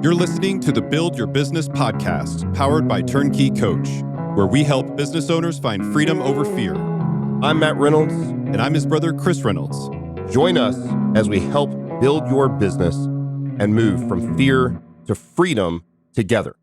You're listening to the Build Your Business podcast, powered by Turnkey Coach, where we help business owners find freedom over fear. I'm Matt Reynolds. And I'm his brother, Chris Reynolds. Join us as we help build your business and move from fear to freedom together.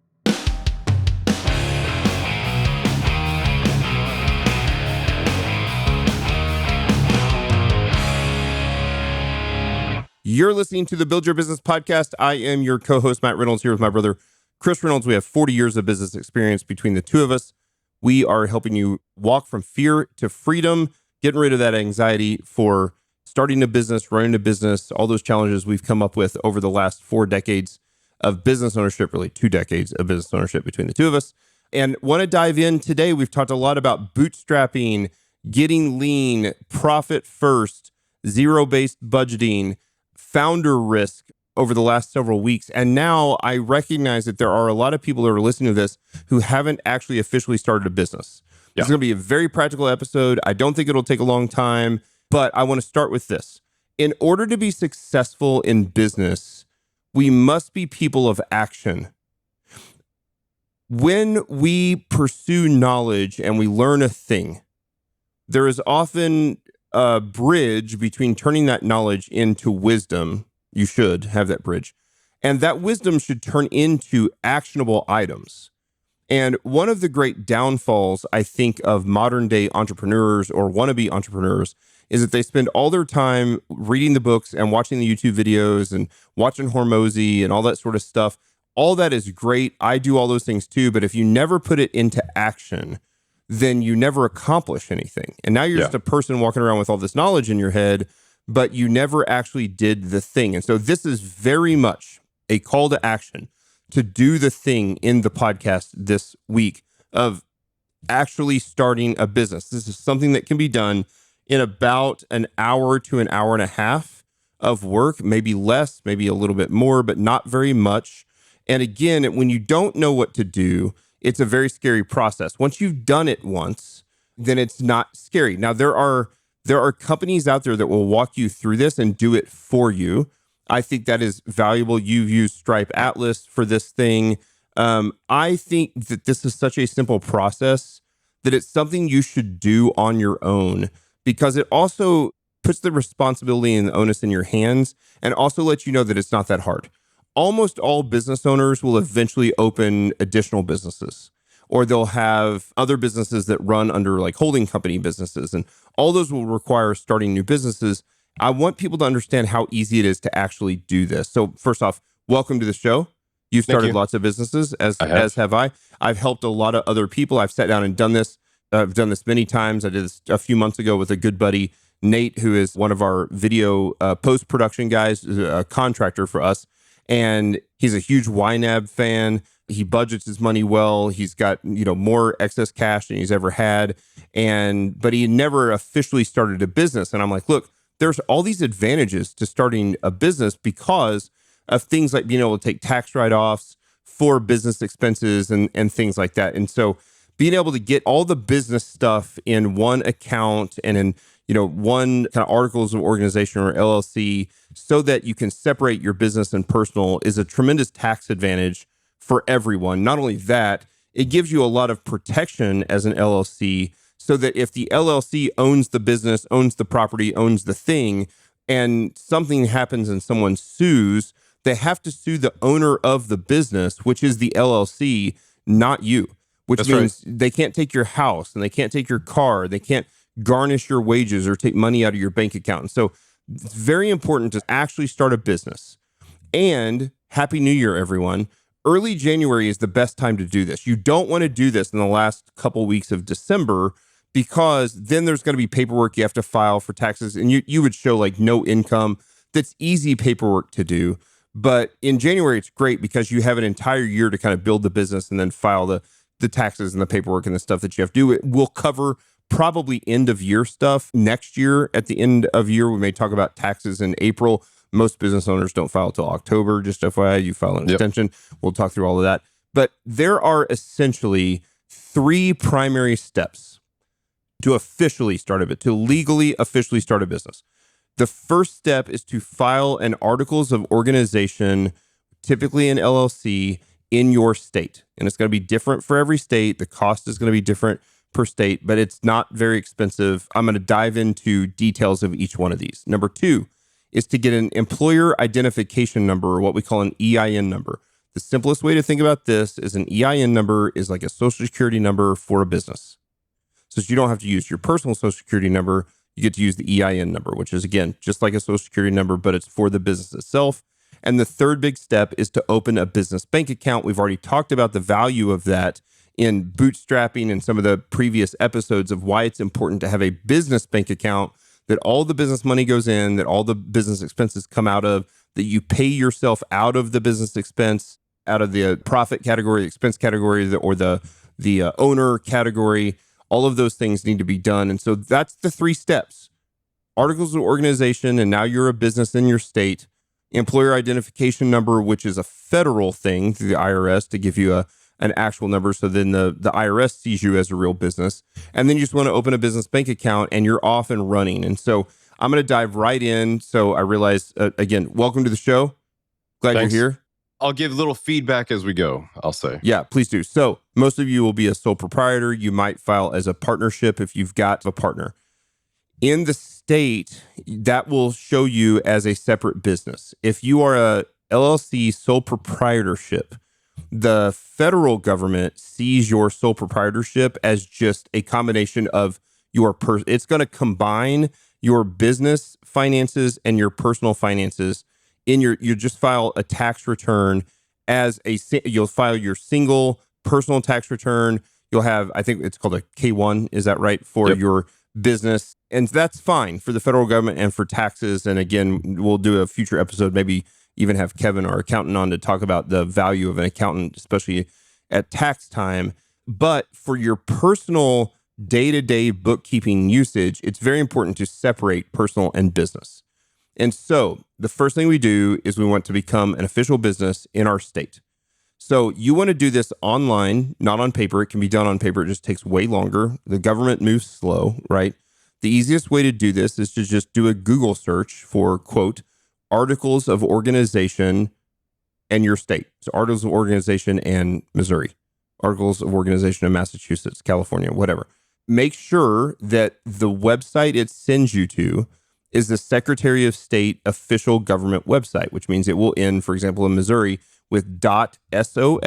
You're listening to the Build Your Business podcast. I am your co-host, Matt Reynolds, here with my brother, Chris Reynolds. We have 40 years of business experience between the two of us. We are helping you walk from fear to freedom, getting rid of that anxiety for starting a business, running a business, all those challenges we've come up with over the last 4 decades of business ownership, really 2 decades of business ownership between the two of us. And want to dive in today. We've talked a lot about bootstrapping, getting lean, profit first, zero-based budgeting, founder risk over the last several weeks. And now I recognize that there are a lot of people that are listening to this who haven't actually officially started a business. Yeah. It's going to be a very practical episode. I don't think it'll take a long time, but I want to start with this. In order to be successful in business, we must be people of action. When we pursue knowledge and we learn a thing, there is often a bridge between turning that knowledge into wisdom. You should have that bridge. And that wisdom should turn into actionable items. And one of the great downfalls, I think, of modern day entrepreneurs or wannabe entrepreneurs is that they spend all their time reading the books and watching the YouTube videos and watching Hormozy and all that sort of stuff. All that is great. I do all those things too. But if you never put it into action, then you never accomplish anything. And now you're just a person walking around with all this knowledge in your head, but you never actually did the thing. And so this is very much a call to action to do the thing in the podcast this week of actually starting a business. This is something that can be done in about an hour to an hour and a half of work, maybe less, maybe a little bit more, but not very much. And again, when you don't know what to do, it's a very scary process. Once you've done it once, then it's not scary. Now, there are companies out there that will walk you through this and do it for you. I think that is valuable. You've used Stripe Atlas for this thing. I think that this is such a simple process that it's something you should do on your own, because it also puts the responsibility and the onus in your hands and also lets you know that it's not that hard. Almost all business owners will eventually open additional businesses, or they'll have other businesses that run under like holding company businesses, and all those will require starting new businesses. I want people to understand how easy it is to actually do this. So first off, welcome to the show. You've started lots of businesses, as have I. I've helped a lot of other people. I've sat down and done this. I've done this many times. I did this a few months ago with a good buddy, Nate, who is one of our video post-production guys, a contractor for us. And he's a huge YNAB fan. He budgets his money well. He's got, more excess cash than he's ever had. But he never officially started a business. And I'm like, look, there's all these advantages to starting a business because of things like being able to take tax write-offs for business expenses and things like that. And so being able to get all the business stuff in one account and in one kind of articles of organization or LLC so that you can separate your business and personal is a tremendous tax advantage for everyone. Not only that, it gives you a lot of protection as an LLC so that if the LLC owns the business, owns the property, owns the thing, and something happens and someone sues, they have to sue the owner of the business, which is the LLC, not you, which means they can't take your house and they can't take your car. They can't garnish your wages or take money out of your bank account. And so it's very important to actually start a business. And Happy New Year, everyone. Early January is the best time to do this. You don't want to do this in the last couple weeks of December because then there's going to be paperwork you have to file for taxes. And you would show like no income. That's easy paperwork to do. But in January, it's great because you have an entire year to kind of build the business and then file the taxes and the paperwork and the stuff that you have to do. It will cover probably end of year stuff next year. At the end of year, we may talk about taxes in April. Most business owners don't file till October. Just FYI, you file an extension. We'll talk through all of that. But there are essentially 3 primary steps to officially start a bit, to legally officially start a business. The first step is to file an articles of organization typically an LLC in your state. And it's going to be different for every state. The cost is going to be different per state, but it's not very expensive. I'm going to dive into details of each one of these. Number 2 is to get an employer identification number, or what we call an EIN number. The simplest way to think about this is an EIN number is like a social security number for a business. So you don't have to use your personal social security number. You get to use the EIN number, which is, again, just like a social security number, but it's for the business itself. And the third big step is to open a business bank account. We've already talked about the value of that in bootstrapping and some of the previous episodes of why it's important to have a business bank account, that all the business money goes in, that all the business expenses come out of, that you pay yourself out of the business expense, out of the profit category, expense category, or the owner category. All of those things need to be done. And so that's the 3 steps. Articles of organization, and now you're a business in your state. Employer identification number, which is a federal thing through the IRS to give you an actual number. So then the IRS sees you as a real business. And then you just want to open a business bank account and you're off and running. And so I'm going to dive right in. So I realize, again, welcome to the show. Glad Thanks. you're here. I'll give little feedback as we go, I'll say. Yeah, please do. So most of you will be a sole proprietor. You might file as a partnership if you've got a partner. In the state, that will show you as a separate business. If you are a LLC sole proprietorship, the federal government sees your sole proprietorship as just a combination of it's going to combine your business finances and your personal finances. You just file a tax return you'll file your single personal tax return. You'll have, I think it's called a K-1, is that right, for your business? And that's fine for the federal government and for taxes. And again, we'll do a future episode, maybe even have Kevin, our accountant, on to talk about the value of an accountant, especially at tax time. But for your personal day-to-day bookkeeping usage, it's very important to separate personal and business. And so the first thing we do is we want to become an official business in our state. So you want to do this online, not on paper. It can be done on paper. It just takes way longer. The government moves slow, right? The easiest way to do this is to just do a Google search for, quote, articles of organization and your state. So articles of organization and Missouri, articles of organization in Massachusetts, California, whatever. Make sure that the website it sends you to is the Secretary of State official government website, which means it will end, for example, in Missouri, with .sos.mo.gov.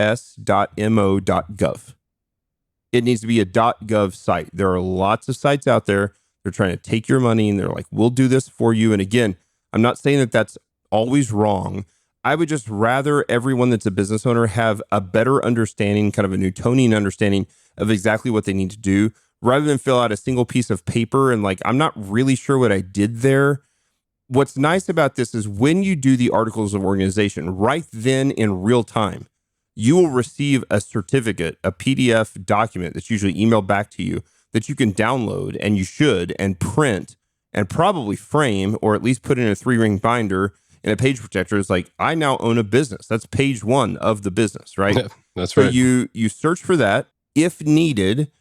It needs to be a .gov site. There are lots of sites out there. They're trying to take your money and they're like, we'll do this for you. And again, I'm not saying that that's always wrong. I would just rather everyone that's a business owner have a better understanding, kind of a Newtonian understanding of exactly what they need to do, rather than fill out a single piece of paper and like, I'm not really sure what I did there. What's nice about this is when you do the articles of organization, right then in real time, you will receive a certificate, a PDF document that's usually emailed back to you that you can download, and you should, and print and probably frame, or at least put in a 3-ring binder in a page protector. It's like, I now own a business. That's page 1 of the business, right? Yeah, that's right. So you search for that. If needed,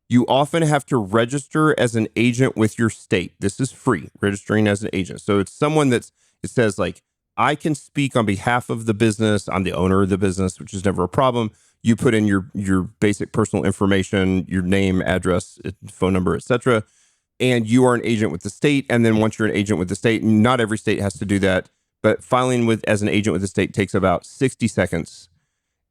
you often have to register as an agent with your state. This is free, registering as an agent. So it's someone it says like, I can speak on behalf of the business. I'm the owner of the business, which is never a problem. You put in your basic personal information, your name, address, phone number, etc., and you are an agent with the state. And then once you're an agent with the state, not every state has to do that, but filing as an agent with the state takes about 60 seconds.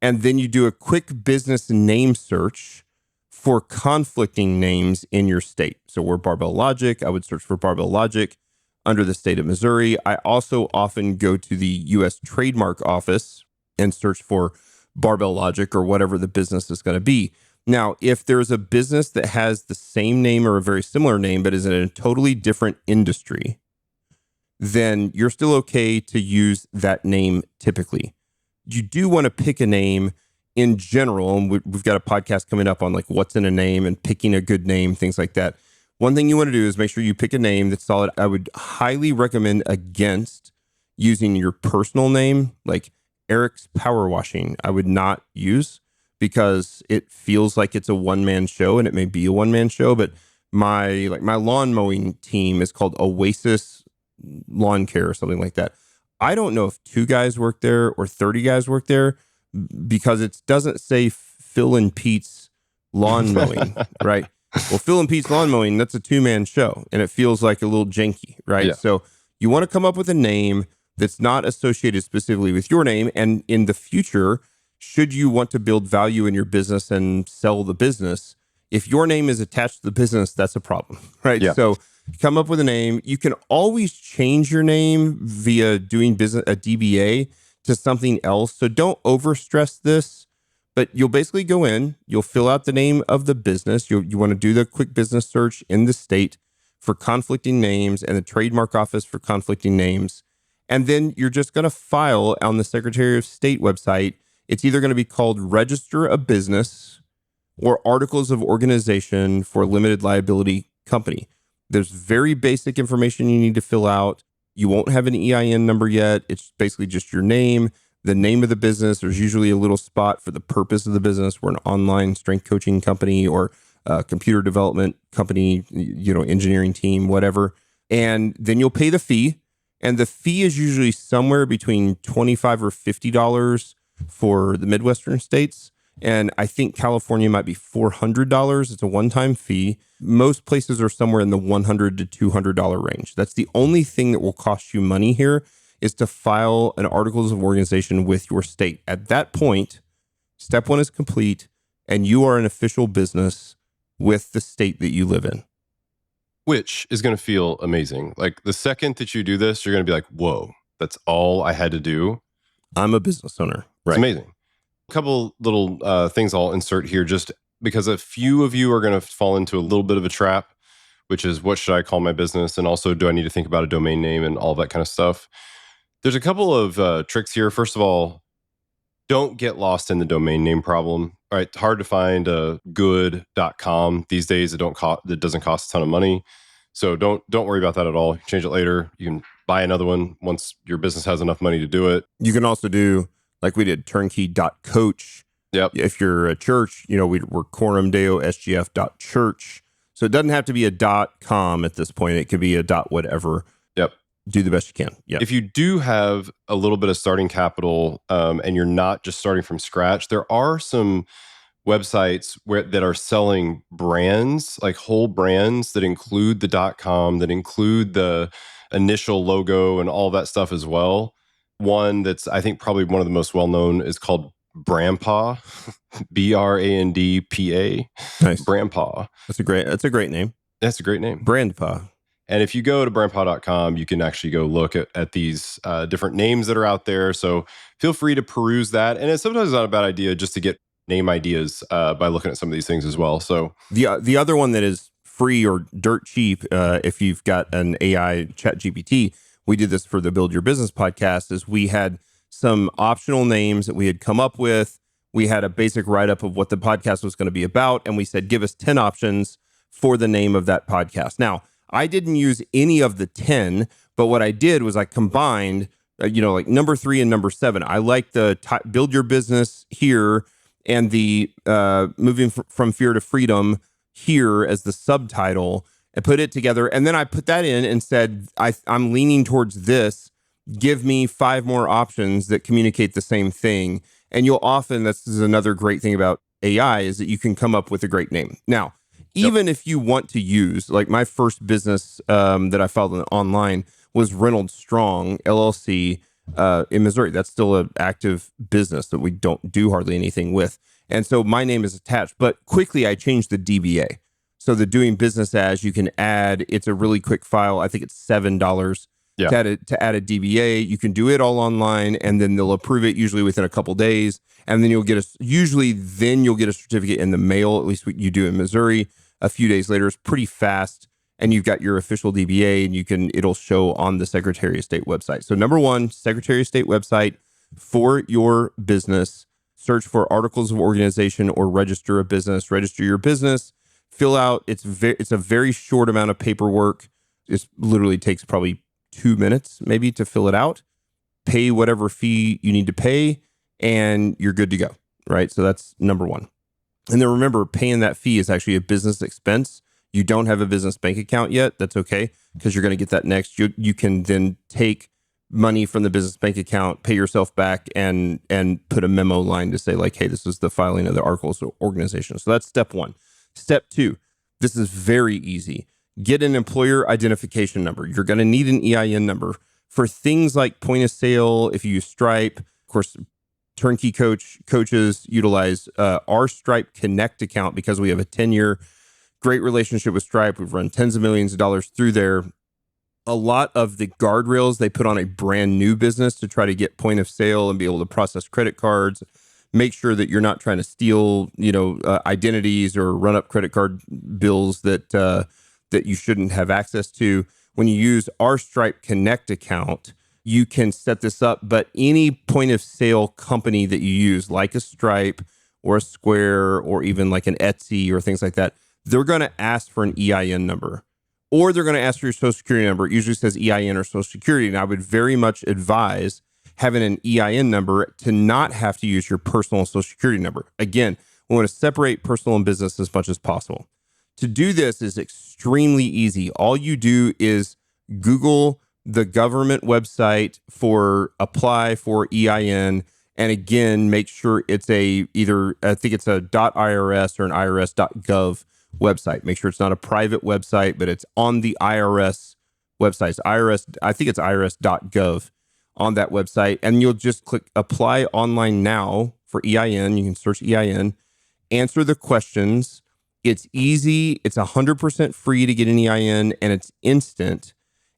And then you do a quick business name search for conflicting names in your state. So we're Barbell Logic. I would search for Barbell Logic under the state of Missouri. I also often go to the U.S. Trademark Office and search for Barbell Logic or whatever the business is going to be. Now, if there's a business that has the same name or a very similar name, but is in a totally different industry, then you're still okay to use that name typically. You do want to pick a name in general, and we've got a podcast coming up on like what's in a name and picking a good name, things like that. One thing you want to do is make sure you pick a name that's solid. I would highly recommend against using your personal name, like Eric's Power Washing. I would not use, because it feels like it's a one-man show, and it may be a one-man show, but my lawn mowing team is called Oasis Lawn Care or something like that. I don't know if 2 guys work there or 30 guys work there because it doesn't say Phil and Pete's lawn mowing, right? Well, Phil and Pete's lawn mowing, that's a 2-man show and it feels like a little janky, right? Yeah. So you want to come up with a name that's not associated specifically with your name. And in the future, should you want to build value in your business and sell the business, if your name is attached to the business, that's a problem, right? Yeah. So come up with a name. You can always change your name via doing business, a DBA, to something else. So don't overstress this, but you'll basically go in, you'll fill out the name of the business. You want to do the quick business search in the state for conflicting names and the trademark office for conflicting names. And then you're just going to file on the Secretary of State website. It's either going to be called Register a Business or Articles of Organization for a Limited Liability Company. There's very basic information you need to fill out. You won't have an EIN number yet. It's basically just your name, the name of the business. There's usually a little spot for the purpose of the business. We're an online strength coaching company or a computer development company, engineering team, whatever. And then you'll pay the fee. And the fee is usually somewhere between $25 or $50 for the Midwestern states. And I think California might be $400. It's a one-time fee. Most places are somewhere in the $100 to $200 range. That's the only thing that will cost you money here is to file an Articles of Organization with your state. At that point, step 1 is complete, and you are an official business with the state that you live in. Which is going to feel amazing. Like the second that you do this, you're going to be like, whoa, that's all I had to do. I'm a business owner. Right. It's amazing. A couple little things I'll insert here just because a few of you are going to fall into a little bit of a trap, which is what should I call my business? And also, do I need to think about a domain name and all that kind of stuff? There's a couple of tricks here. First of all, don't get lost in the domain name problem. All right, it's hard to find a good.com these days. It doesn't cost a ton of money. So don't worry about that at all. Change it later. You can buy another one once your business has enough money to do it. You can also do, like we did, turnkey.coach. Yep. If you're a church, we're quorumdeosgf.church. So it doesn't have to be a .com at this point. It could be a .whatever. Yep. Do the best you can. Yeah. If you do have a little bit of starting capital and you're not just starting from scratch, there are some websites that are selling brands, like whole brands that include the .com, that include the initial logo and all that stuff as well. One that's, I think, probably one of the most well-known is called Brandpa, BRANDPA. Nice. Brandpa. That's a great name. That's a great name. Brandpa. And if you go to brandpa.com, you can actually go look at these different names that are out there. So feel free to peruse that. And it's sometimes not a bad idea just to get name ideas by looking at some of these things as well. So the other one that is free or dirt cheap, if you've got an AI chat GPT, we did this for the Build Your Business podcast, is we had some optional names that we had come up with. We had a basic write-up of what the podcast was going to be about. And we said, give us 10 options for the name of that podcast. Now, I didn't use any of the 10, but what I did was I combined, like number 3 and number 7. I like the Build Your Business here and the Moving from Fear to Freedom here as the subtitle, and put it together. And then I put that in and said, I'm leaning towards this. Give me 5 more options that communicate the same thing. And you'll often, this is another great thing about AI, is that you can come up with a great name. Now, even if you want to use, like my first business that I filed online was Reynolds Strong, LLC in Missouri. That's still an active business that we don't do hardly anything with. And so my name is attached. But quickly, I changed the DBA. So the doing business as, you can add, it's a really quick file. I think it's $7 to add a DBA. You can do it all online, and then they'll approve it usually within a couple days. And then you'll get a certificate in the mail, at least what you do in Missouri. A few days later, it's pretty fast, and you've got your official DBA, and it'll show on the Secretary of State website. So number 1, Secretary of State website for your business. Search for Articles of Organization or Register a Business. Register your business. Fill out. It's a very short amount of paperwork. It literally takes probably 2 minutes maybe to fill it out. Pay whatever fee you need to pay, and you're good to go. Right. So that's number 1. And then remember, paying that fee is actually a business expense. You don't have a business bank account yet. That's okay, because you're going to get that next. You can then take money from the business bank account, pay yourself back, and put a memo line to say like, hey, this is the filing of the articles of organization. So that's step one. Step two, this is very easy. Get an employer identification number. You're going to need an EIN number for things like point of sale. If you use Stripe, of course, turnkey coaches utilize our Stripe Connect account because we have a 10-year great relationship with Stripe. We've run tens of millions of dollars through there. A lot of the guardrails they put on a brand new business to try to get point of sale and be able to process credit cards, make sure that you're not trying to steal, identities or run up credit card bills that you shouldn't have access to. When you use our Stripe Connect account, you can set this up, but any point of sale company that you use, like a Stripe or a Square or even like an Etsy or things like that, they're going to ask for an EIN number, or they're going to ask for your social security number. It usually says EIN or social security. And I would very much advise having an EIN number to not have to use your personal social security number. Again, we want to separate personal and business as much as possible. To do this is extremely easy. All you do is Google the government website for apply for EIN. And again, make sure it's either I think it's a .irs or an irs.gov website. Make sure it's not a private website, but it's on the IRS website. It's IRS, I think it's irs.gov on that website. And you'll just click apply online now for EIN. You can search EIN, answer the questions. It's easy. It's 100% free to get an EIN, and it's instant.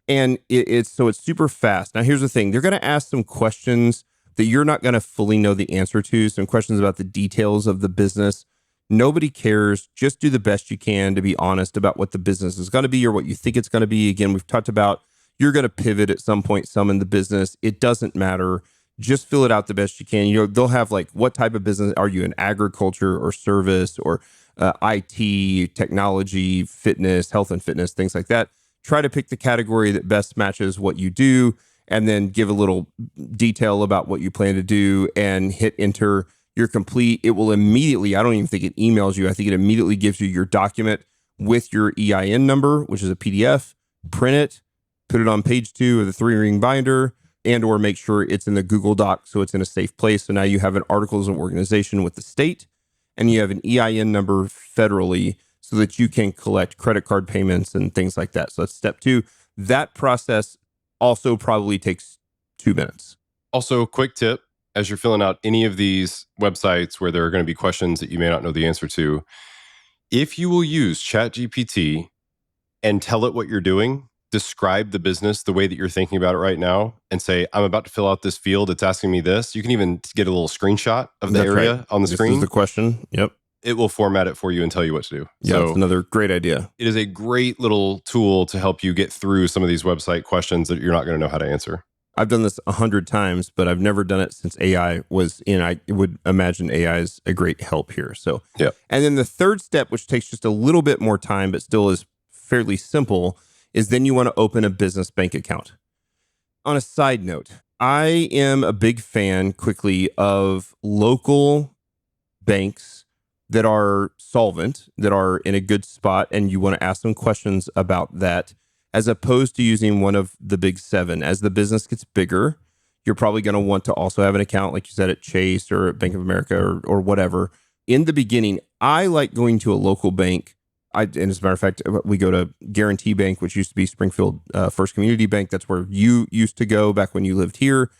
And it's super fast. Now, here's the thing. They're going to ask some questions that you're not going to fully know the answer to, some questions about the details of the business. Nobody cares. Just do the best you can to be honest about what the business is going to be or what you think it's going to be. Again, we've talked about you're going to pivot at some point, some in the business. It doesn't matter. Just fill it out the best you can. They'll have like, what type of business are you in? Agriculture or service or IT, technology, fitness, health and fitness, things like that. Try to pick the category that best matches what you do, and then give a little detail about what you plan to do and hit enter. You're complete. It will immediately, I don't even think it emails you. I think it immediately gives you your document with your EIN number, which is a PDF. Print it, put it on page 2 of the 3-ring binder, and or make sure it's in the Google Doc so it's in a safe place. So now you have an articles of organization with the state, and you have an EIN number federally so that you can collect credit card payments and things like that. So that's step 2. That process also probably takes 2 minutes. Also, quick tip, as you're filling out any of these websites where there are going to be questions that you may not know the answer to, if you will use ChatGPT and tell it what you're doing, describe the business the way that you're thinking about it right now, and say, I'm about to fill out this field. It's asking me this. You can even get a little screenshot of the area on the screen. This is the question. Yep. It will format it for you and tell you what to do. Yeah, so it's another great idea. It is a great little tool to help you get through some of these website questions that you're not going to know how to answer. I've done this 100 times, but I've never done it since AI was in. I would imagine AI is a great help here. So, yeah. And then the third step, which takes just a little bit more time, but still is fairly simple, is then you want to open a business bank account. On a side note, I am a big fan quickly of local banks that are solvent, that are in a good spot, and you want to ask them questions about that, as opposed to using one of the big 7. As the business gets bigger, you're probably going to want to also have an account, like you said, at Chase or at Bank of America or whatever. In the beginning, I like going to a local bank. And as a matter of fact, we go to Guarantee Bank, which used to be Springfield First Community Bank. That's where you used to go back when you lived here.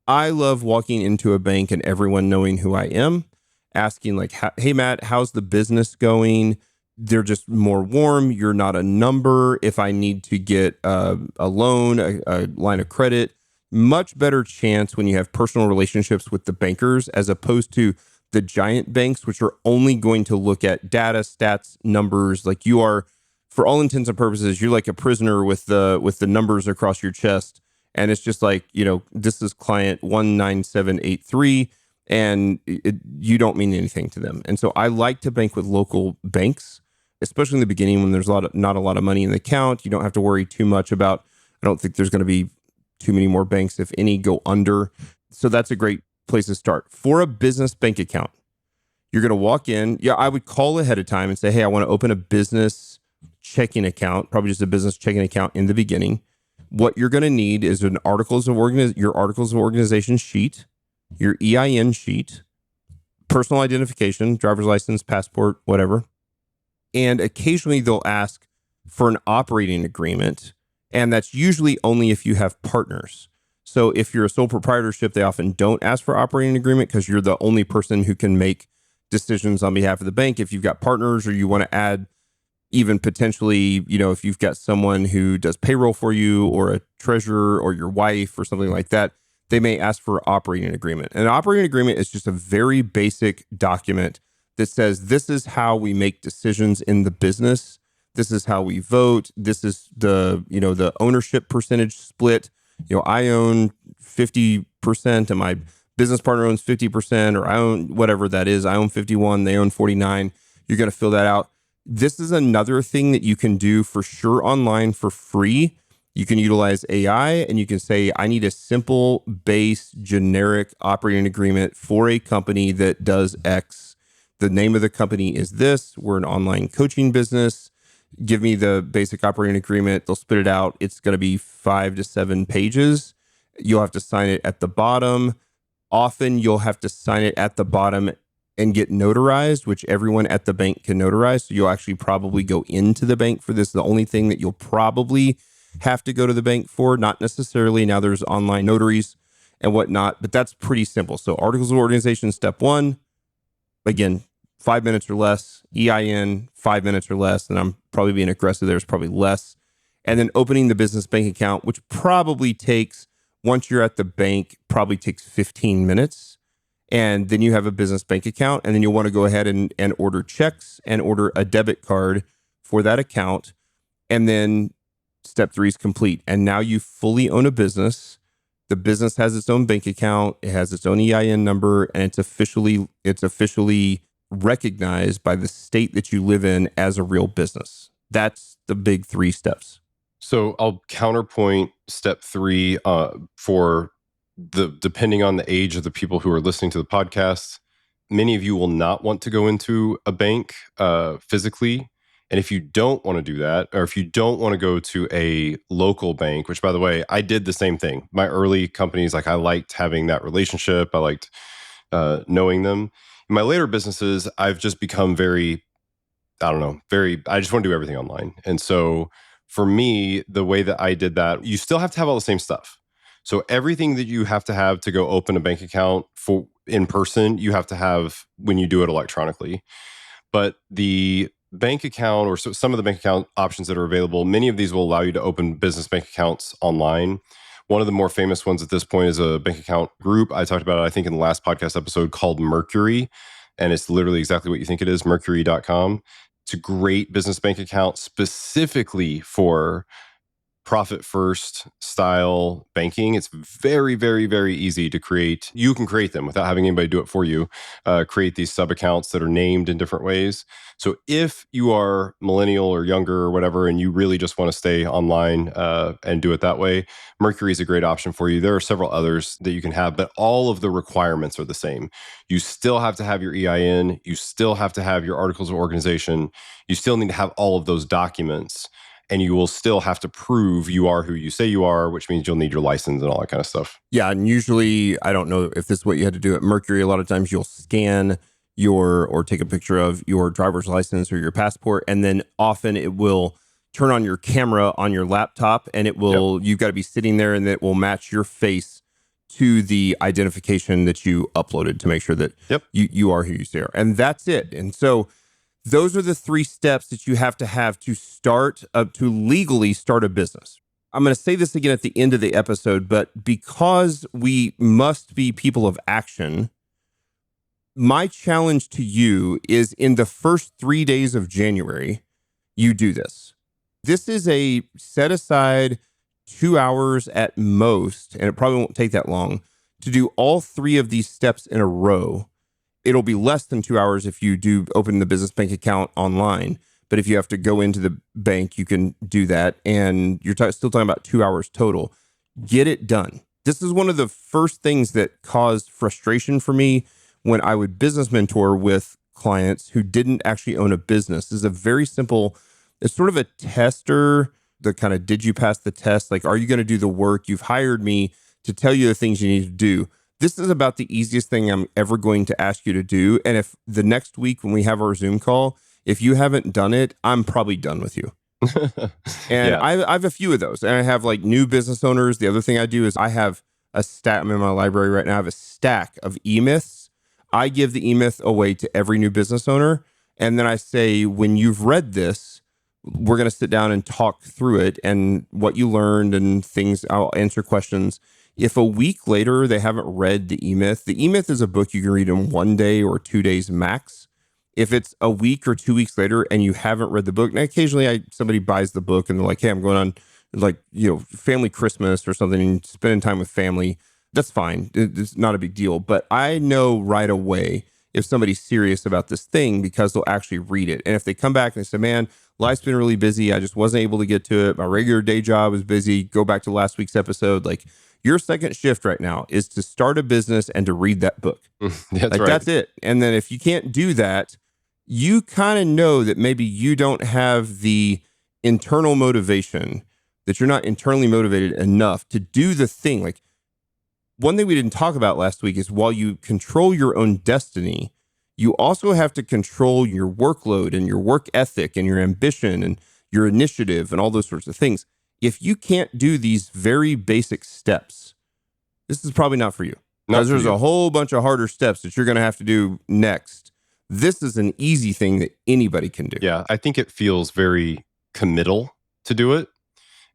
I love walking into a bank and everyone knowing who I am, asking like, hey, Matt, how's the business going? They're just more warm. You're not a number. If I need to get a loan, a line of credit, much better chance when you have personal relationships with the bankers, as opposed to the giant banks, which are only going to look at data, stats, numbers. Like you are, for all intents and purposes, you're like a prisoner with the numbers across your chest. And it's just like, this is client 19783, and you don't mean anything to them. And so I like to bank with local banks, especially in the beginning when there's not a lot of money in the account. You don't have to worry too much about, I don't think there's going to be too many more banks, if any, go under. So that's a great place to start. For a business bank account, you're going to walk in. Yeah, I would call ahead of time and say, hey, I want to open a business checking account, probably just a business checking account in the beginning. What you're going to need is your articles of organization sheet, your EIN sheet, personal identification, driver's license, passport, whatever. And occasionally they'll ask for an operating agreement. And that's usually only if you have partners. So if you're a sole proprietorship, they often don't ask for operating agreement because you're the only person who can make decisions on behalf of the bank. If you've got partners or you want to add even potentially, if you've got someone who does payroll for you or a treasurer or your wife or something like that, they may ask for an operating agreement. An operating agreement is just a very basic document that says this is how we make decisions in the business. This is how we vote. This is the ownership percentage split. I own 50% and my business partner owns 50%, or I own whatever that is. I own 51, they own 49. You're going to fill that out. This is another thing that you can do for sure online for free. You can utilize AI and you can say, I need a simple, base, generic operating agreement for a company that does X. The name of the company is this. We're an online coaching business. Give me the basic operating agreement. They'll spit it out. It's going to be 5 to 7 pages. You'll have to sign it at the bottom. Often you'll have to sign it at the bottom and get notarized, which everyone at the bank can notarize. So you'll actually probably go into the bank for this. The only thing that you'll probably have to go to the bank for, not necessarily. Now there's online notaries and whatnot, but that's pretty simple. So articles of organization, step 1, again, 5 minutes or less. EIN, 5 minutes or less. And I'm probably being aggressive there. It's probably less. And then opening the business bank account, which probably takes, once you're at the bank, probably takes 15 minutes. And then you have a business bank account. And then you'll want to go ahead and order checks and order a debit card for that account. And then step 3 is complete. And now you fully own a business. The business has its own bank account. It has its own EIN number, and it's officially recognized by the state that you live in as a real business. That's the big 3 steps. So I'll counterpoint step 3 for depending on the age of the people who are listening to the podcast. Many of you will not want to go into a bank physically. And if you don't want to do that, or if you don't want to go to a local bank, which by the way, I did the same thing. My early companies, I liked having that relationship. I liked knowing them. In my later businesses, I've just become I just want to do everything online. And so for me, the way that I did that, you still have to have all the same stuff. So everything that you have to go open a bank account for in person, you have to have when you do it electronically. But the bank account, or some of the bank account options that are available, many of these will allow you to open business bank accounts online. One of the more famous ones at this point is a bank account group. I talked about it, I think, in the last podcast episode, called Mercury. And it's literally exactly what you think it is, mercury.com. It's a great business bank account specifically for profit first style banking. It's very, very, very easy to create. You can create them without having anybody do it for you. Create these sub accounts that are named in different ways. So if you are millennial or younger or whatever, and you really just want to stay online and do it that way, Mercury is a great option for you. There are several others that you can have, but all of the requirements are the same. You still have to have your EIN. You still have to have your articles of organization. You still need to have all of those documents. And you will still have to prove you are who you say you are, which means you'll need your license and all that kind of stuff. Yeah. And usually, I don't know if this is what you had to do at Mercury. A lot of times you'll scan or take a picture of your driver's license or your passport. And then often it will turn on your camera on your laptop, and you've got to be sitting there, and it will match your face to the identification that you uploaded to make sure that you are who you say you are. And that's it. And so those are the 3 steps that you have to start to legally start a business. I'm going to say this again at the end of the episode, but because we must be people of action, my challenge to you is in the first 3 days of January, you do this. This is a set aside 2 hours at most, and it probably won't take that long, to do all 3 of these steps in a row. It'll be less than 2 hours if you do open the business bank account online. But if you have to go into the bank, you can do that. And you're still talking about 2 hours total. Get it done. This is one of the first things that caused frustration for me when I would business mentor with clients who didn't actually own a business. This is a very simple, it's sort of a tester the kind of, did you pass the test? Like, are you going to do the work? You've hired me to tell you the things you need to do. This is about the easiest thing I'm ever going to ask you to do. And if the next week when we have our Zoom call, if you haven't done it, I'm probably done with you. And Yeah. I have a few of those. And I have like new business owners. The other thing I do is I have a stack. I'm in my library right now. I have a stack of e-myths. I give the e-myth away to every new business owner. And then I say, when you've read this, we're going to sit down and talk through it and what you learned and things. I'll answer questions. If a week later they haven't read the E-Myth is a book you can read in 1 day or 2 days max. If it's a week or 2 weeks later and you haven't read the book, and occasionally somebody buys the book and they're like, hey, I'm going on like, family Christmas or something and spending time with family. That's fine. It's not a big deal. But I know right away if somebody's serious about this thing because they'll actually read it. And if they come back and they say, man, life's been really busy. I just wasn't able to get to it. My regular day job was busy. Go back to last week's episode. Like, your second shift right now is to start a business and to read that book. That's Like, right. that's it. And then if you can't do that, you kind of know that maybe you don't have the internal motivation, that you're not internally motivated enough to do the thing. Like, one thing we didn't talk about last week is while you control your own destiny, you also have to control your workload and your work ethic and your ambition and your initiative and all those sorts of things. If you can't do these very basic steps, this is probably not for you. Not Because for there's you. a whole bunch of harder steps that you're going to have to do next. This is an easy thing that anybody can do. Yeah, I think it feels very committal to do it.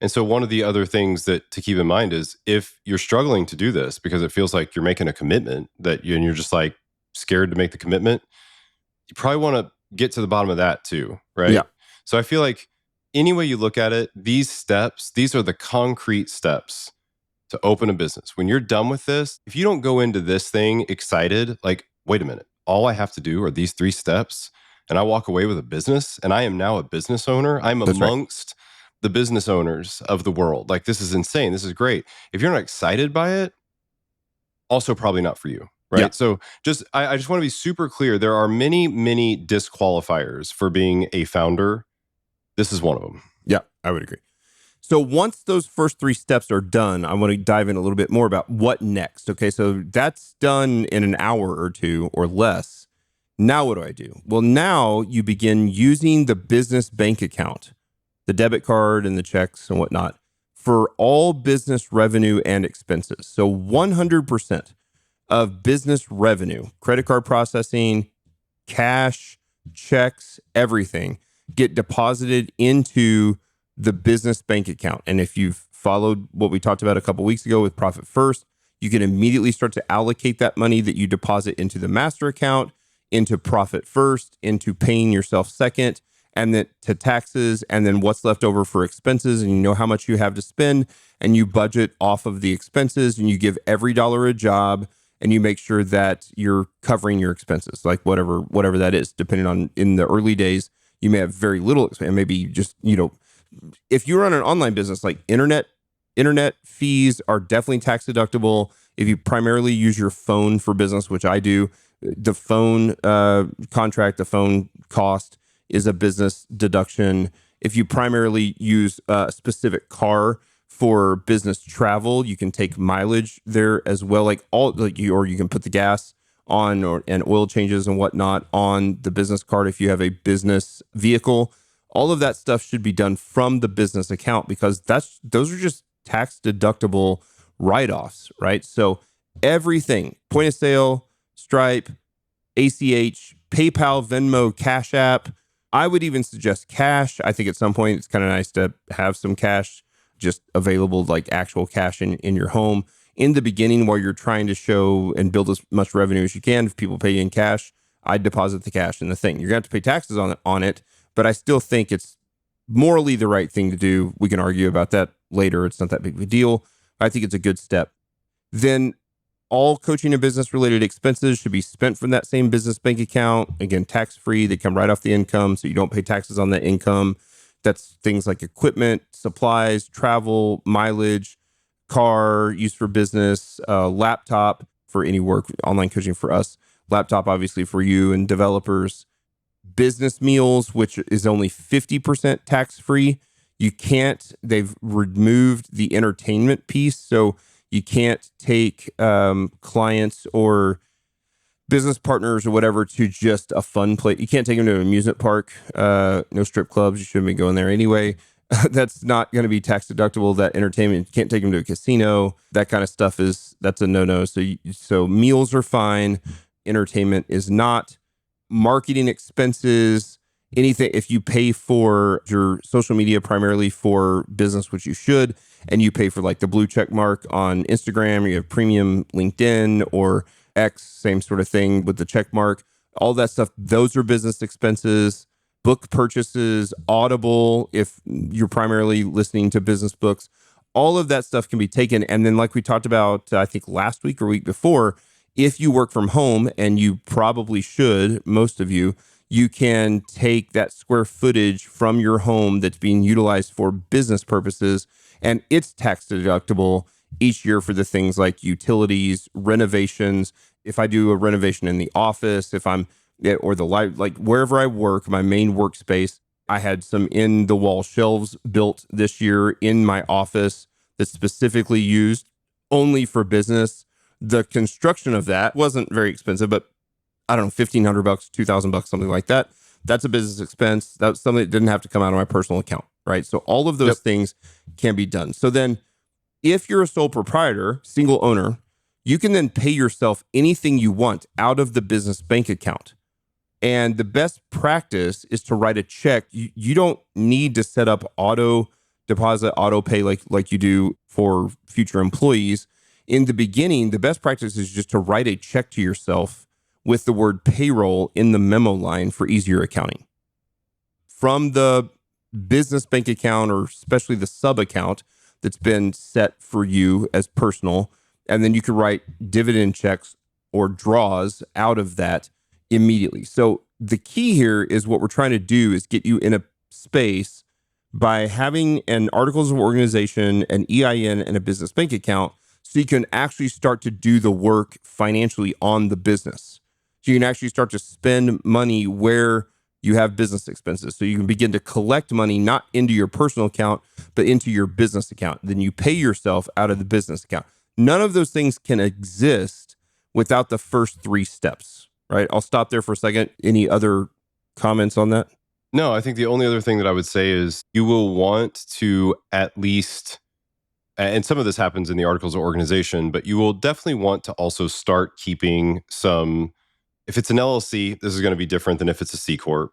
And so one of the other things that to keep in mind is if you're struggling to do this because it feels like you're making a commitment and you're just like scared to make the commitment, you probably want to get to the bottom of that too, right? Yeah. So I feel like any way you look at it, these steps, these are the concrete steps to open a business. When you're done with this, if you don't go into this thing excited, like, wait a minute, all I have to do are these 3 steps and I walk away with a business and I am now a business owner. I'm That's right. amongst the business owners of the world. Like, this is insane. This is great. If you're not excited by it, also probably not for you. Right. Yeah. So I just want to be super clear. There are many, many disqualifiers for being a founder. This is one of them. Yeah, I would agree. So once those first 3 steps are done, I want to dive in a little bit more about what next. Okay, so that's done in an hour or 2 or less. Now what do I do? Well, now you begin using the business bank account, the debit card and the checks and whatnot, for all business revenue and expenses. So 100% of business revenue, credit card processing, cash, checks, everything get deposited into the business bank account. And if you've followed what we talked about a couple weeks ago with Profit First, you can immediately start to allocate that money that you deposit into the master account, into Profit First, into paying yourself second, and then to taxes, and then what's left over for expenses. And you know how much you have to spend, and you budget off of the expenses, and you give every dollar a job, and you make sure that you're covering your expenses, like whatever that is, depending on, in the early days, you may have very little expense, maybe just, if you run an online business, like internet fees are definitely tax deductible. If you primarily use your phone for business, which I do, the phone contract, the phone cost is a business deduction. If you primarily use a specific car for business travel, you can take mileage there as well. Or you can put the gas on and oil changes and whatnot on the business card if you have a business vehicle. All of that stuff should be done from the business account because those are just tax deductible write-offs, right? So everything, point of sale, Stripe, ACH, PayPal, Venmo, Cash App. I would even suggest cash. I think at some point it's kind of nice to have some cash just available, like actual cash in your home. In the beginning, while you're trying to show and build as much revenue as you can, if people pay you in cash, I'd deposit the cash in the thing. You're going to have to pay taxes on it, but I still think it's morally the right thing to do. We can argue about that later. It's not that big of a deal. I think it's a good step. Then all coaching and business related expenses should be spent from that same business bank account. Again, tax free. They come right off the income, so you don't pay taxes on that income. That's things like equipment, supplies, travel, mileage, car used for business, laptop for any work, online coaching for us, laptop obviously for you and developers, business meals, which is only 50% tax free. You can't, they've removed the entertainment piece. So you can't take clients or business partners or whatever to just a fun place. You can't take them to an amusement park. No strip clubs. You shouldn't be going there anyway. That's not going to be tax deductible. That entertainment, you can't take them to a casino. That kind of stuff that's a no-no. So meals are fine. Entertainment is not. Marketing expenses, anything, if you pay for your social media primarily for business, which you should, and you pay for like the blue check mark on Instagram, or you have premium LinkedIn or X, same sort of thing with the check mark, all that stuff, those are business expenses. Book purchases, Audible, if you're primarily listening to business books, all of that stuff can be taken. And then, like we talked about, I think last week or week before, if you work from home, and you probably should, most of you, you can take that square footage from your home that's being utilized for business purposes, and it's tax deductible each year for the things like utilities, renovations. If I do a renovation in the office, if I'm or the light, like wherever I work, my main workspace, I had some in the wall shelves built this year in my office that's specifically used only for business. The construction of that wasn't very expensive, but I don't know, $1,500, $2,000, something like that. That's a business expense. That's something that didn't have to come out of my personal account, right? So all of those things can be done. So then if you're a sole proprietor, single owner, you can then pay yourself anything you want out of the business bank account. And the best practice is to write a check. You don't need to set up auto deposit, auto pay like you do for future employees. In the beginning, the best practice is just to write a check to yourself with the word payroll in the memo line for easier accounting. From the business bank account, or especially the sub account that's been set for you as personal, and then you can write dividend checks or draws out of that immediately. So the key here is, what we're trying to do is get you in a space by having an articles of organization, an EIN, and a business bank account, so you can actually start to do the work financially on the business. So you can actually start to spend money where you have business expenses. So you can begin to collect money, not into your personal account, but into your business account. Then you pay yourself out of the business account. None of those things can exist without the first three steps, right? I'll stop there for a second. Any other comments on that? No, I think the only other thing that I would say is you will want to at least, and some of this happens in the articles of organization, but you will definitely want to also start keeping some. If it's an LLC, this is going to be different than if it's a C Corp.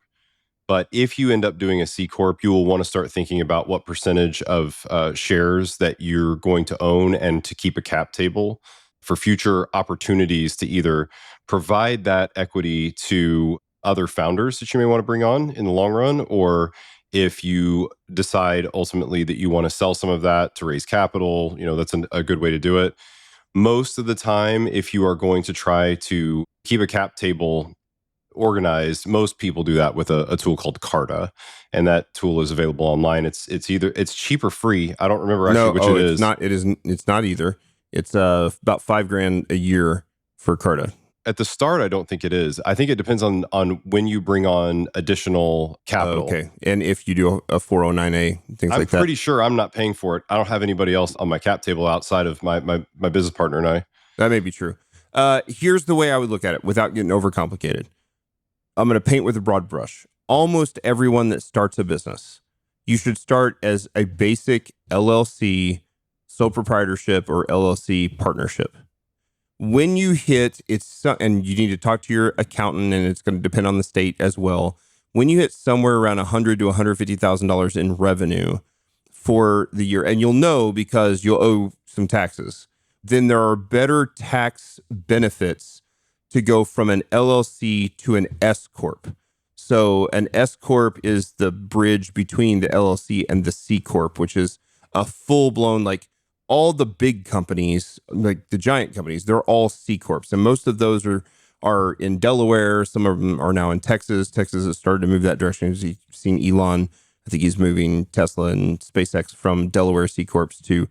But if you end up doing a C Corp, you will want to start thinking about what percentage of shares that you're going to own, and to keep a cap table for future opportunities to either provide that equity to other founders that you may want to bring on in the long run, or if you decide ultimately that you want to sell some of that to raise capital, that's a good way to do it. Most of the time, if you are going to try to keep a cap table organized, most people do that with a tool called Carta, and that tool is available online. It's either it's cheap or free. I don't remember actually which it it's is. not. It isn't. It's not either. It's about $5,000 a year for Carta. At the start, I don't think it is. I think it depends on when you bring on additional capital. Okay, and if you do a 409A, things like that. I'm pretty sure I'm not paying for it. I don't have anybody else on my cap table outside of my business partner and I. That may be true. Here's the way I would look at it without getting overcomplicated. I'm going to paint with a broad brush. Almost everyone that starts a business, you should start as a basic LLC, sole proprietorship, or LLC partnership. When you hit and you need to talk to your accountant, and it's going to depend on the state as well. When you hit somewhere around $100,000 to $150,000 in revenue for the year, and you'll know because you'll owe some taxes, then there are better tax benefits to go from an LLC to an S Corp. So an S Corp is the bridge between the LLC and the C Corp, which is a full-blown, like all the big companies, like the giant companies, they're all C Corps. And most of those are in Delaware. Some of them are now in Texas. Texas has started to move that direction. You've seen Elon, I think he's moving Tesla and SpaceX from Delaware C Corps to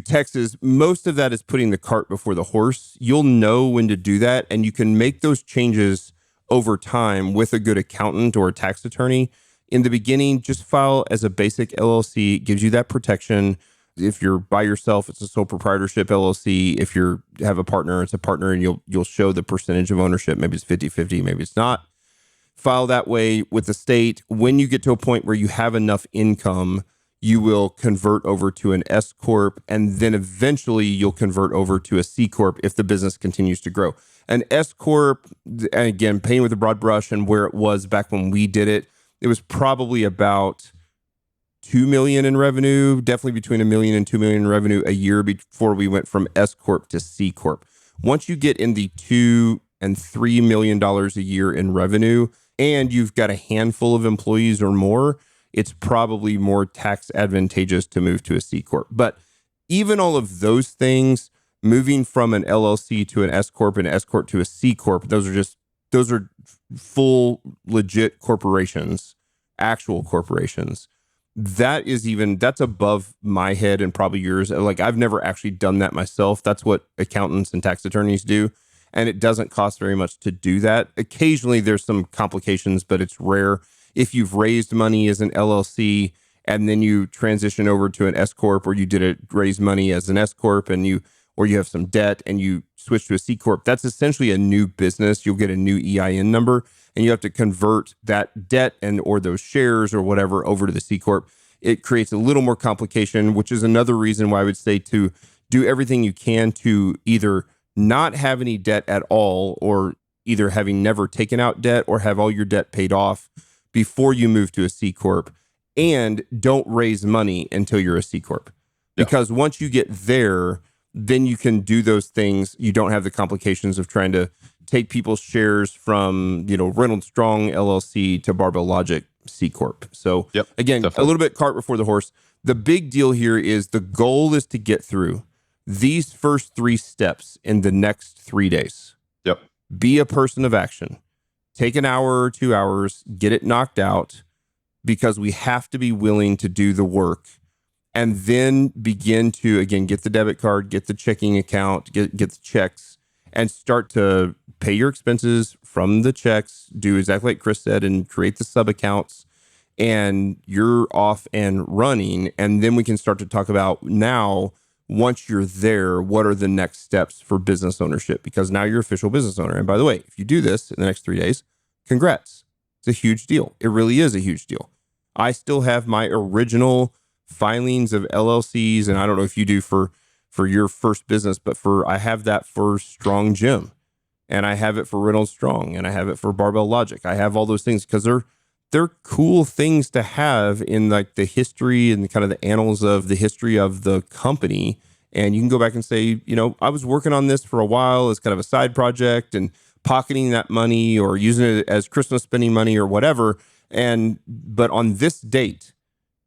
Texas. Most of that is putting the cart before the horse. You'll know when to do that, and you can make those changes over time with a good accountant or a tax attorney. In the beginning, just file as a basic LLC. It gives you that protection. If you're by yourself, it's a sole proprietorship LLC. If you have a partner, it's a partner, and you'll show the percentage of ownership. Maybe it's 50-50, maybe it's not. File that way with the state. When you get to a point where you have enough income, you will convert over to an S corp, and then eventually you'll convert over to a C corp if the business continues to grow. An S corp, and again, painting with a broad brush, and where it was back when we did it, it was probably about 2 million in revenue, definitely between 1 million and 2 million in revenue a year before we went from S corp to C corp. Once you get in the $2 and $3 million a year in revenue, and you've got a handful of employees or more, it's probably more tax advantageous to move to a C corp. But even all of those things, moving from an LLC to an S corp and S corp to a C corp, those are full legit corporations, actual corporations. That's above my head and probably yours. Like, I've never actually done that myself. That's what accountants and tax attorneys do. And it doesn't cost very much to do that. Occasionally there's some complications, but it's rare. If you've raised money as an LLC and then you transition over to an S corp, or you raise money as an S corp or you have some debt and you switch to a C corp, that's essentially a new business. You'll get a new EIN number, and you have to convert that debt or those shares or whatever over to the C corp. It creates a little more complication, which is another reason why I would say to do everything you can to either not have any debt at all, or either having never taken out debt or have all your debt paid off before you move to a C corp, and don't raise money until you're a C corp. Because once you get there, then you can do those things. You don't have the complications of trying to take people's shares from, Reynolds Strong LLC to Barbell Logic C corp. So again, definitely. A little bit cart before the horse. The big deal here is the goal is to get through these first 3 steps in the next 3 days. Be a person of action. Take an hour or 2 hours, get it knocked out, because we have to be willing to do the work, and then begin to, again, get the debit card, get the checking account, get the checks, and start to pay your expenses from the checks. Do exactly like Chris said, and create the sub accounts, and you're off and running. And then we can start to talk about, now, once you're there, what are the next steps for business ownership? Because now you're official business owner. And by the way, if you do this in the next 3 days, congrats. It's a huge deal. It really is a huge deal. I still have my original filings of LLCs, and I don't know if you do for your first business, but I have that for Strong Gym, and I have it for Reynolds Strong, and I have it for Barbell Logic. I have all those things because they're cool things to have in like the history and kind of the annals of the history of the company. And you can go back and say, I was working on this for a while as kind of a side project and pocketing that money or using it as Christmas spending money or whatever. But on this date,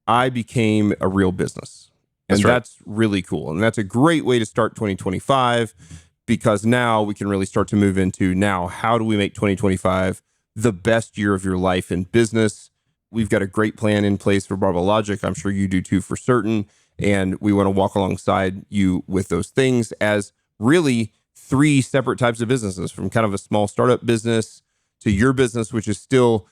I became a real business. And that's really cool. And that's a great way to start 2025, because now we can really start to move into, now, how do we make 2025 the best year of your life in business? We've got a great plan in place for Barbell Logic. I'm sure you do too, for certain. And we want to walk alongside you with those things as really 3 separate types of businesses, from kind of a small startup business to your business, which is still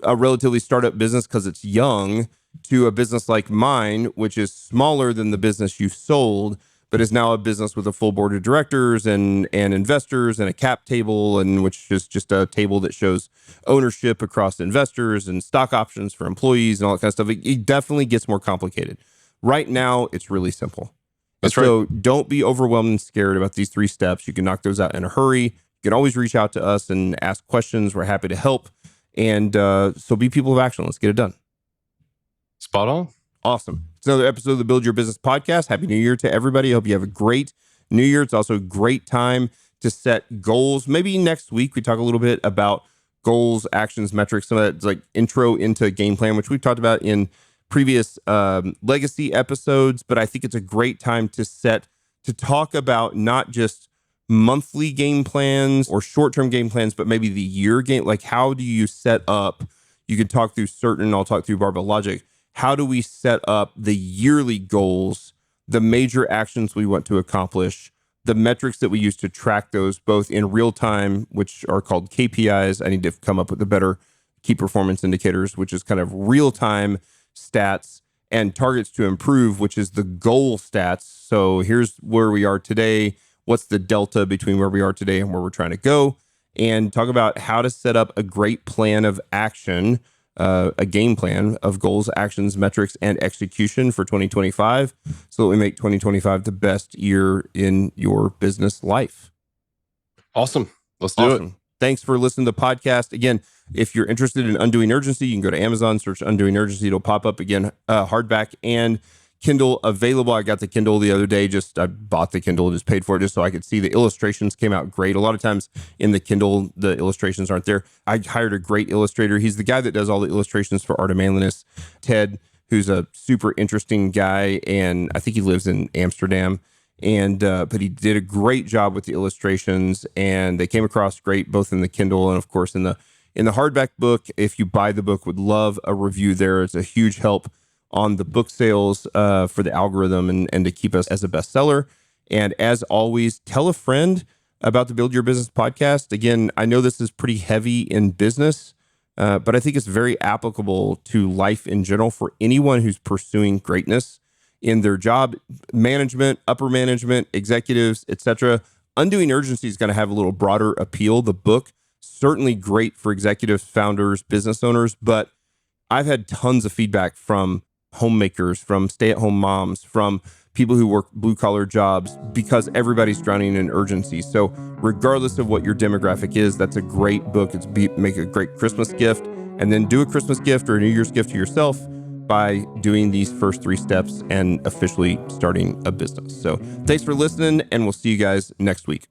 a relatively startup business because it's young, to a business like mine, which is smaller than the business you sold, but is now a business with a full board of directors and investors and a cap table, and which is just a table that shows ownership across investors and stock options for employees and all that kind of stuff. It definitely gets more complicated. Right now, it's really simple. So don't be overwhelmed and scared about these 3 steps. You can knock those out in a hurry. You can always reach out to us and ask questions. We're happy to help. And so be people of action. Let's get it done. Spot on. Awesome. It's another episode of the Build Your Business podcast. Happy New Year to everybody. I hope you have a great New Year. It's also a great time to set goals. Maybe next week we talk a little bit about goals, actions, metrics, some of that like intro into game plan, which we've talked about in previous legacy episodes. But I think it's a great time to talk about not just monthly game plans or short-term game plans, but maybe the year game. Like, how do you set up? You can talk through I'll talk through Barbell Logic. How do we set up the yearly goals, the major actions we want to accomplish, the metrics that we use to track those, both in real time, which are called KPIs. I need to come up with a better key performance indicators, which is kind of real-time stats, and targets to improve, which is the goal stats. So here's where we are today. What's the delta between where we are today and where we're trying to go? And talk about how to set up a great plan of action, a game plan of goals, actions, metrics, and execution for 2025 so that we make 2025 the best year in your business life. Awesome. Let's do it. Thanks for listening to the podcast. Again, if you're interested in Undoing Urgency, you can go to Amazon, search Undoing Urgency. It'll pop up again, hardback and Kindle available. I got the Kindle the other day. I bought the Kindle, just paid for it just so I could see the illustrations came out great. A lot of times in the Kindle, the illustrations aren't there. I hired a great illustrator. He's the guy that does all the illustrations for Art of Manliness, Ted, who's a super interesting guy. And I think he lives in Amsterdam. And but he did a great job with the illustrations, and they came across great both in the Kindle and of course in the hardback book. If you buy the book, would love a review there. It's a huge help on the book sales for the algorithm and to keep us as a bestseller. And as always, tell a friend about the Build Your Business podcast. Again, I know this is pretty heavy in business, but I think it's very applicable to life in general for anyone who's pursuing greatness in their job, management, upper management, executives, etc. Undoing Urgency is going to have a little broader appeal. The book, certainly great for executives, founders, business owners, but I've had tons of feedback from homemakers, from stay-at-home moms, from people who work blue-collar jobs, because everybody's drowning in urgency. So regardless of what your demographic is, that's a great book. Make a great Christmas gift, and then do a Christmas gift or a New Year's gift to yourself by doing these first 3 steps and officially starting a business. So thanks for listening, and we'll see you guys next week.